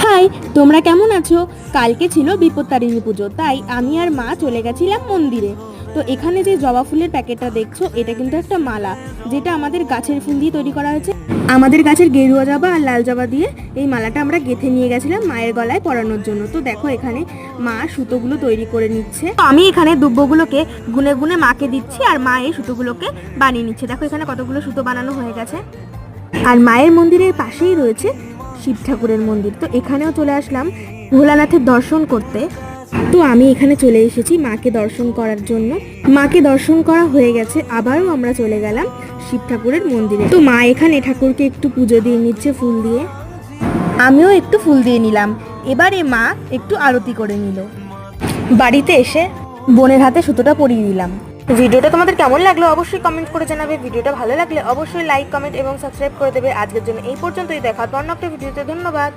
High, তোমরা কেমন আছো? কালকে ছিল বিপত্তারিণী পুজো, তাই আমি আর মা চলে গেছিলাম মন্দিরে। তো এখানে যে জবা ফুলের প্যাকেটটা দেখছো, এটা কিন্তু একটা মালা, যেটা আমাদের গাছের ফুল দিয়ে তৈরি করা হয়েছে। আমাদের গাছের গেরুয়া জবা আর লাল জবা দিয়ে এই মালাটা আমরা গেঁথে নিয়ে গেছিলাম মায়ের গলায় পরানোর জন্য। তো দেখো এখানে মা সুতোগুলো তৈরি করে নিচ্ছে। তো আমি এখানে দুব্বগুলোকে গুনে গুনে মাকে দিচ্ছি, আর মা এই সুতোগুলোকে বানিয়ে নিচ্ছে। দেখো এখানে কতগুলো সুতো বানানো হয়ে গেছে। আর মায়ের মন্দিরের পাশেই রয়েছে শিব ঠাকুরের মন্দির। তো এখানেও চলে আসলাম ভোলানাথের দর্শন করতে। তো আমি এখানে চলে এসেছি মাকে দর্শন করার জন্য। মাকে দর্শন করা হয়ে গেছে, আবারও আমরা চলে গেলাম শিব ঠাকুরের মন্দিরে। তো মা এখানে ঠাকুরকে একটু পুজো দিয়ে নিচ্ছে ফুল দিয়ে, আমিও একটু ফুল দিয়ে নিলাম। এবারে মা একটু আরতি করে নিল। বাড়িতে এসে বোনের হাতে সুতোটা পরিয়ে দিলাম। ভিডিওটা তোমাদের কেমন লাগলো অবশ্যই কমেন্ট করে জানাবে। ভিডিওটা ভালো লাগলে অবশ্যই লাইক, কমেন্ট এবং সাবস্ক্রাইব করে দেবে। আজকের জন্য এই পর্যন্তই, দেখা হবে অন্য একটা ভিডিওতে। ধন্যবাদ।